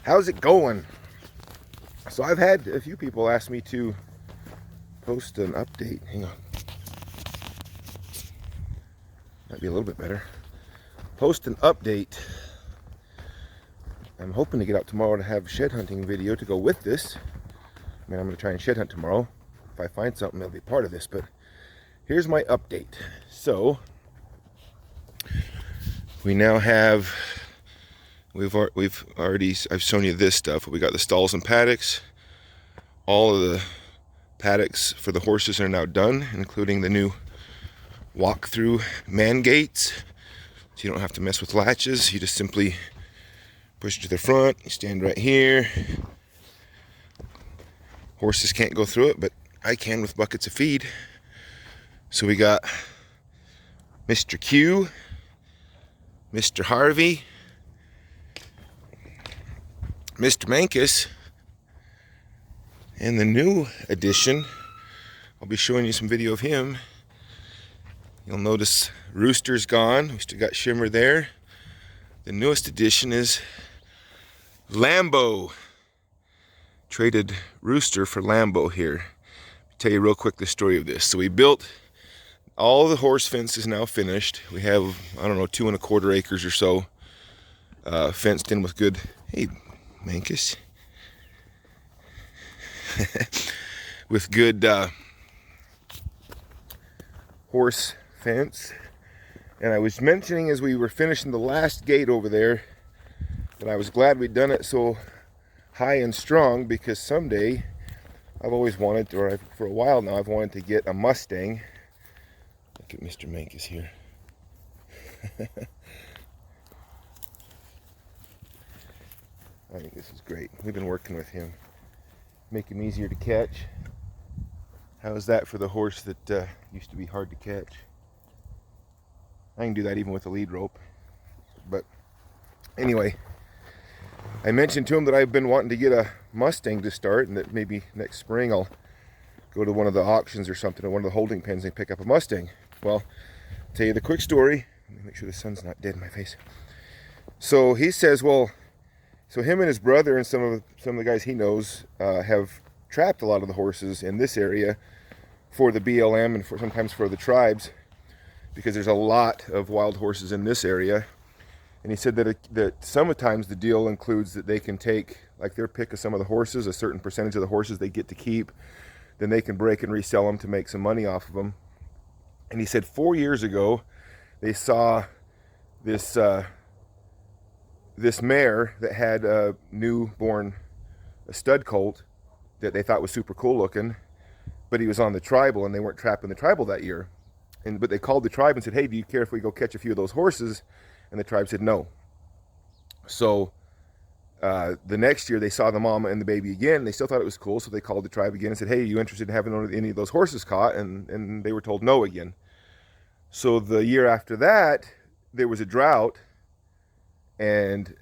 How's it going? So I've had a few people ask me to post an update. Hang on. Might be a little bit better. Post an update. I'm hoping to get out tomorrow to have a shed hunting video to go with this. I mean, I'm going to try and shed hunt tomorrow. If I find something, it'll be part of this. But here's my update. So we now have... I've shown you this stuff. We got the stalls and paddocks. All of the paddocks for the horses are now done, including the new walk-through man gates. So you don't have to mess with latches. You just simply push it to the front. You stand right here. Horses can't go through it, but I can with buckets of feed. So we got Mr. Q, Mr. Harvey, Mr. Mankus, and the new addition, I'll be showing you some video of him. You'll notice Rooster's gone. We still got Shimmer there. The newest addition is Lambo. Traded Rooster for Lambo here. I'll tell you real quick the story of this. So we built, all the horse fence is now finished. We have, I don't know, 2¼ acres or so fenced in with good, hey Mankus, with good horse fence. And I was mentioning as we were finishing the last gate over there that I was glad we'd done it so high and strong, because someday I've always wanted, or for a while now, I've wanted to get a Mustang. Look at Mr. Mankus here. I think this is great. We've been working with him, make him easier to catch. How's that for the horse that used to be hard to catch? I can do that even with a lead rope. But anyway, I mentioned to him that I've been wanting to get a Mustang to start, and that maybe next spring I'll go to one of the auctions or something, or one of the holding pens, and pick up a Mustang. Well, I'll tell you the quick story. Let me make sure the sun's not dead in my face. So he says, well, so him and his brother and some of the guys he knows have trapped a lot of the horses in this area for the BLM and sometimes for the tribes, because there's a lot of wild horses in this area. And he said that sometimes the deal includes that they can take like their pick of some of the horses, a certain percentage of the horses they get to keep, then they can break and resell them to make some money off of them. And he said 4 years ago they saw this mare that had a stud colt that they thought was super cool looking, but he was on the tribal and they weren't trapping the tribal that year. But they called the tribe and said, hey, do you care if we go catch a few of those horses? And the tribe said no. So the next year they saw the mama and the baby again. They still thought it was cool, so they called the tribe again and said, hey, are you interested in having any of those horses caught? And they were told no again. So the year after that, there was a drought. And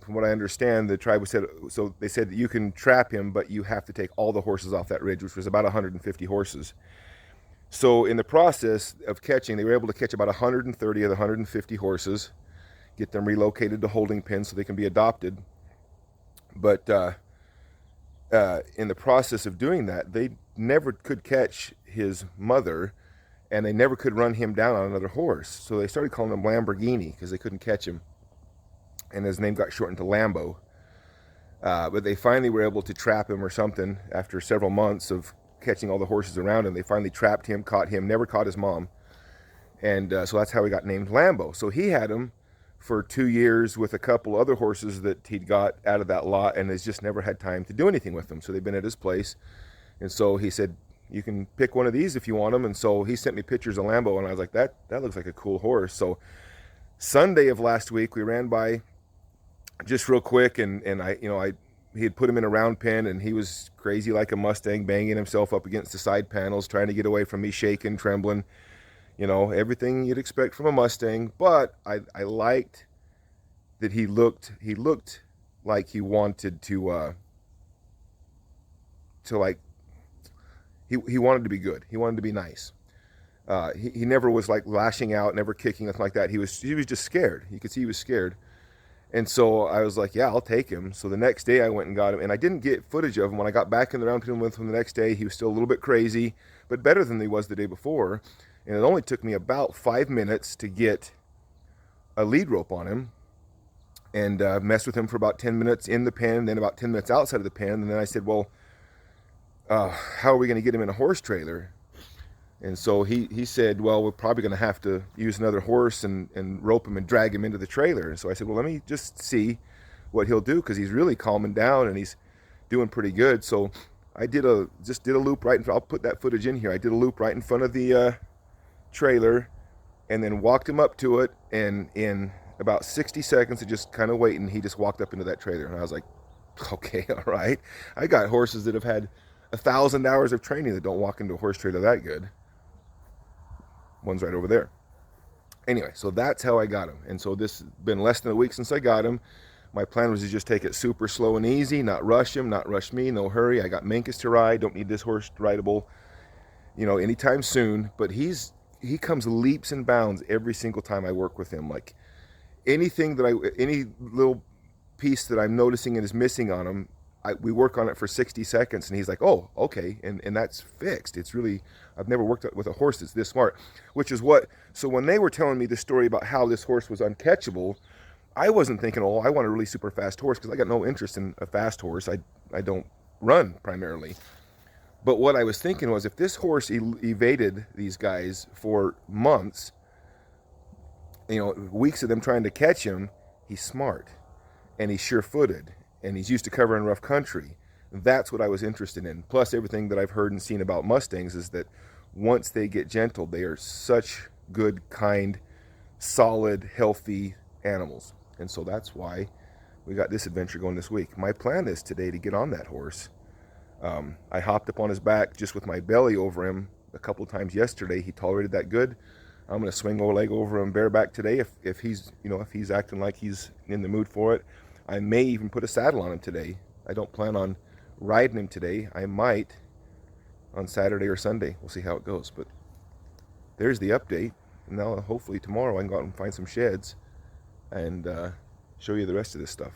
from what I understand, the tribe said, so they said that you can trap him, but you have to take all the horses off that ridge, which was about 150 horses. So in the process of catching, they were able to catch about 130 of the 150 horses, get them relocated to holding pens so they can be adopted. But in the process of doing that, they never could catch his mother, and they never could run him down on another horse. So they started calling him Lamborghini because they couldn't catch him. And his name got shortened to Lambo. But they finally were able to trap him or something after several months of catching all the horses around him. They finally trapped him, caught him, never caught his mom. And so that's how he got named Lambo. So he had him for 2 years with a couple other horses that he'd got out of that lot, and has just never had time to do anything with them. So they've been at his place. And so he said, you can pick one of these if you want them. And so he sent me pictures of Lambo, and I was like, that looks like a cool horse. So Sunday of last week, we ran by just real quick, and he had put him in a round pen, and he was crazy like a Mustang, banging himself up against the side panels, trying to get away from me, shaking, trembling, everything you'd expect from a Mustang. But I liked that he looked like he wanted to like, he wanted to be good. He wanted to be nice. He never was like lashing out, never kicking, nothing like that. He was just scared. You could see he was scared. And so I was like, yeah, I'll take him. So the next day I went and got him, and I didn't get footage of him. When I got back in the round with him the next day, he was still a little bit crazy, but better than he was the day before. And it only took me about 5 minutes to get a lead rope on him and messed with him for about 10 minutes in the pen, then about 10 minutes outside of the pen. And then I said, well, how are we going to get him in a horse trailer? And so he said, well, we're probably going to have to use another horse and rope him and drag him into the trailer. And so I said, well, let me just see what he'll do, because he's really calming down and he's doing pretty good. So I just did a loop right in front. I'll put that footage in here. I did a loop right in front of the trailer and then walked him up to it. And in about 60 seconds of just kind of waiting, he just walked up into that trailer. And I was like, okay, all right. I got horses that have had 1,000 hours of training that don't walk into a horse trailer that good. One's right over there. Anyway, so that's how I got him. And so this has been less than a week since I got him. My plan was to just take it super slow and easy, not rush him, not rush me, no hurry. I got Minkus to ride. Don't need this horse rideable, anytime soon. But he comes leaps and bounds every single time I work with him. Like any little piece that I'm noticing and is missing on him, we work on it for 60 seconds and he's like, oh, okay. And that's fixed. It's really, I've never worked with a horse that's this smart, so when they were telling me the story about how this horse was uncatchable, I wasn't thinking, oh, I want a really super fast horse, because I got no interest in a fast horse. I don't run primarily. But what I was thinking was, if this horse evaded these guys for months, weeks of them trying to catch him, he's smart and he's sure-footed and he's used to covering rough country. That's what I was interested in. Plus, everything that I've heard and seen about Mustangs is that once they get gentle, they are such good, kind, solid, healthy animals. And so that's why we got this adventure going this week. My plan is today to get on that horse. I hopped up on his back just with my belly over him a couple times yesterday. He tolerated that good. I'm going to swing my leg over him bareback today if he's acting like he's in the mood for it. I may even put a saddle on him today. I don't plan on riding him today. I might on Saturday or Sunday. We'll see how it goes. But there's the update. Now hopefully tomorrow I can go out and find some sheds and show you the rest of this stuff.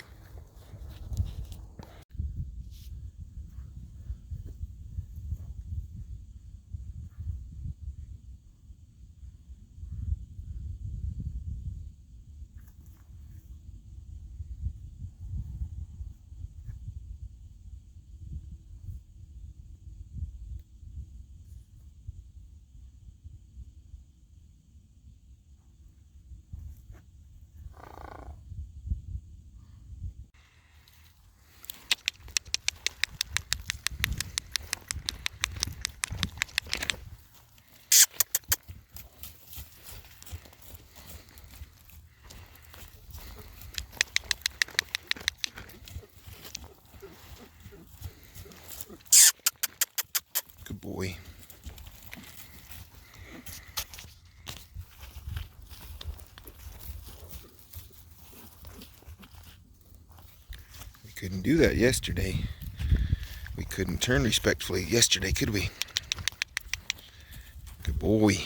Good boy. We couldn't do that yesterday. We couldn't turn respectfully yesterday, could we? Good boy.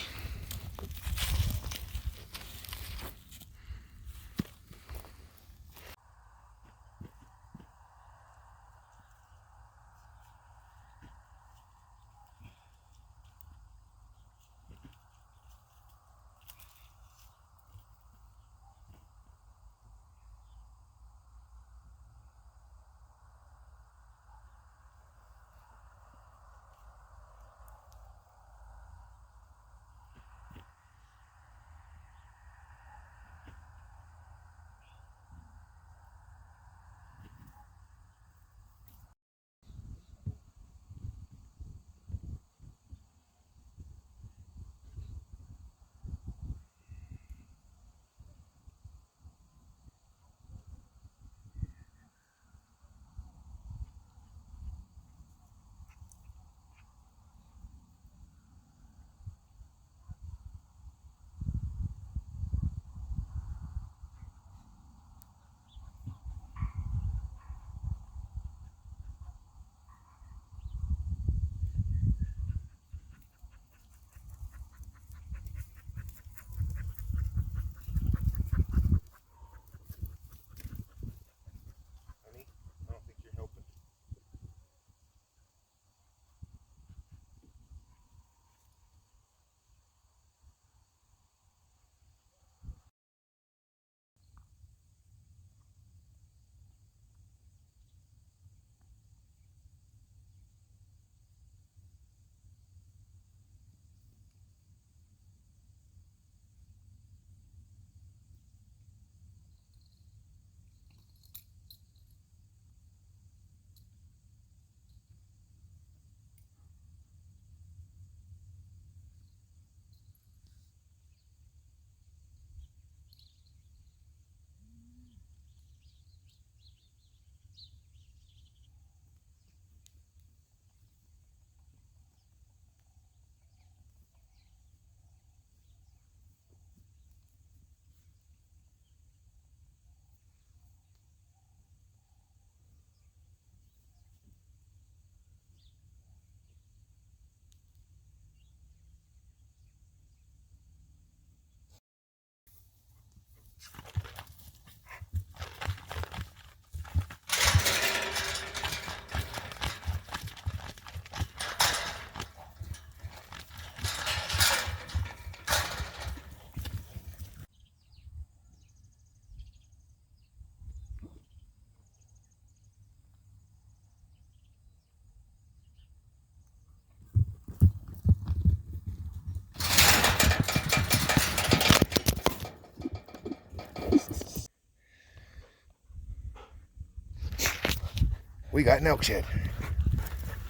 we got an elk shed.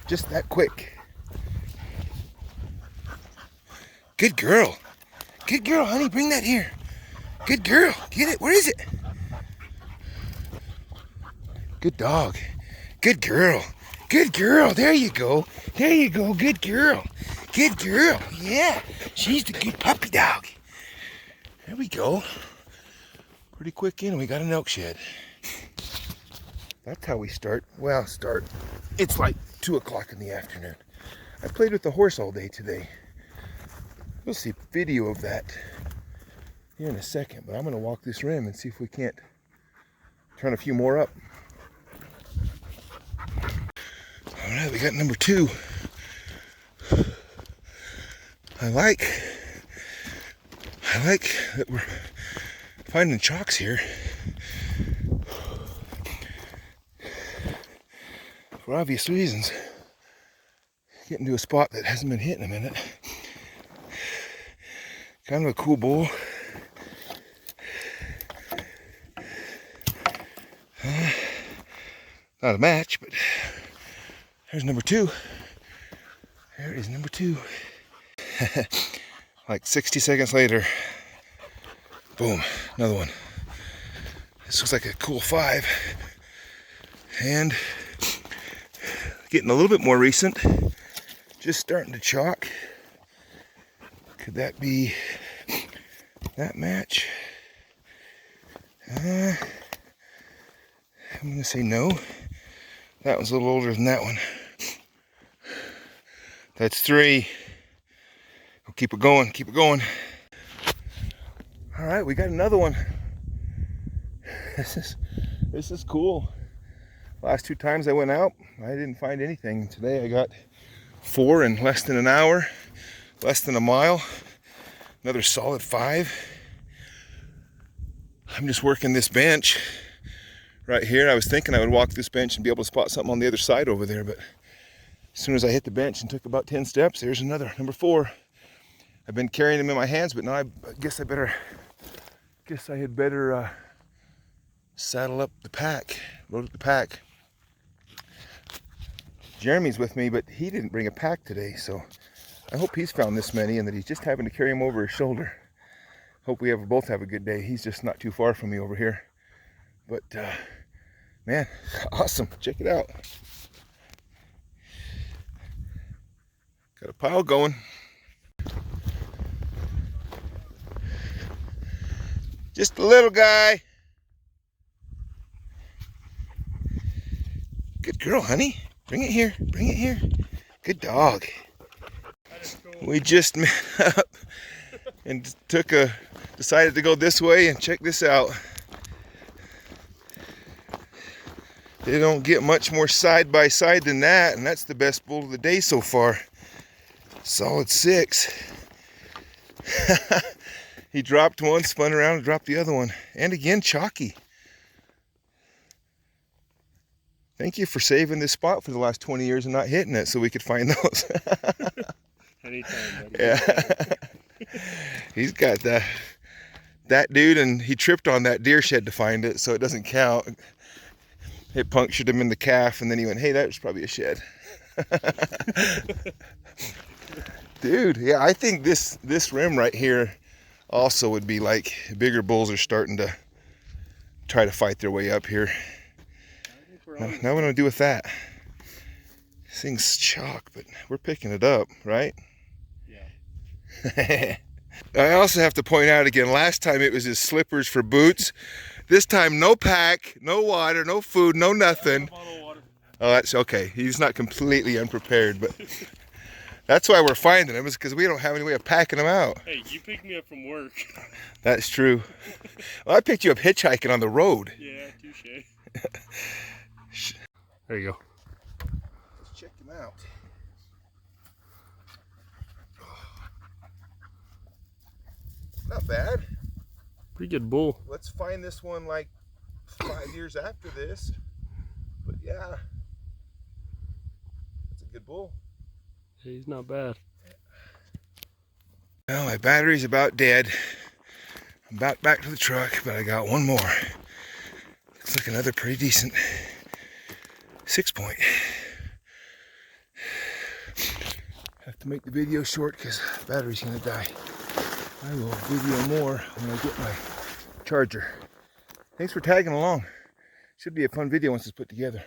Just that quick. Good girl. Good girl, honey. Bring that here. Good girl. Get it. Where is it? Good dog. Good girl. Good girl. There you go. There you go. Good girl. Good girl. Yeah. She's the good puppy dog. There we go. Pretty quick in and we got an elk shed. That's how we start. Well, It's like 2 o'clock in the afternoon. I played with the horse all day today. You'll see video of that here in a second, but I'm going to walk this rim and see if we can't turn a few more up. All right, we got number 2. I like that we're finding chalks here. For obvious reasons. Getting to a spot that hasn't been hit in a minute. Kind of a cool bull. Not a match, but there's number 2. There is number 2. Like 60 seconds later, boom, another one. This looks like a cool 5. And getting a little bit more recent, just starting to chalk. Could that be that match? I'm gonna say no. That one's a little older than that one. That's 3. We'll keep it going, keep it going. All right, we got another one. This is cool. Last 2 times I went out, I didn't find anything. Today I got 4 in less than an hour, less than a mile. Another solid 5. I'm just working this bench right here. I was thinking I would walk this bench and be able to spot something on the other side over there, but as soon as I hit the bench and took about 10 steps, there's another, number 4. I've been carrying them in my hands, but now I guess I had better saddle up the pack, load up the pack. Jeremy's with me, but he didn't bring a pack today, so I hope he's found this many and that he's just having to carry them over his shoulder. Hope we both have a good day. He's just not too far from me over here. But, man, awesome. Check it out. Got a pile going. Just a little guy. Good girl, honey. Bring it here. Bring it here. Good dog. We just met up and decided to go this way, and check this out. They don't get much more side by side than that, and that's the best bull of the day so far. Solid 6. He dropped one, spun around, and dropped the other one. And again, chalky. Thank you for saving this spot for the last 20 years and not hitting it so we could find those. Anytime, buddy. Yeah. He's got that dude, and he tripped on that deer shed to find it, so it doesn't count. It punctured him in the calf, and then he went, hey, that was probably a shed. Dude, yeah, I think this rim right here also would be like bigger bulls are starting to try to fight their way up here. Now what do I do with that? This thing's chalk, but we're picking it up, right? Yeah. I also have to point out again, last time it was his slippers for boots. This time no pack, no water, no food, no nothing. Oh, that's okay. He's not completely unprepared, but that's why we're finding him, is because we don't have any way of packing him out. Hey, you picked me up from work. That's true. Well, I picked you up hitchhiking on the road. Yeah, touche. There you go. Let's check him out. Not bad. Pretty good bull. Let's find this one like 5 years after this. But yeah, that's a good bull. Hey, he's not bad. Well, my battery's about dead. I'm about back to the truck, but I got one more. Looks like another pretty decent 6-point. Have to make the video short because battery's gonna die. I will video more when I get my charger. Thanks for tagging along. Should be a fun video once it's put together.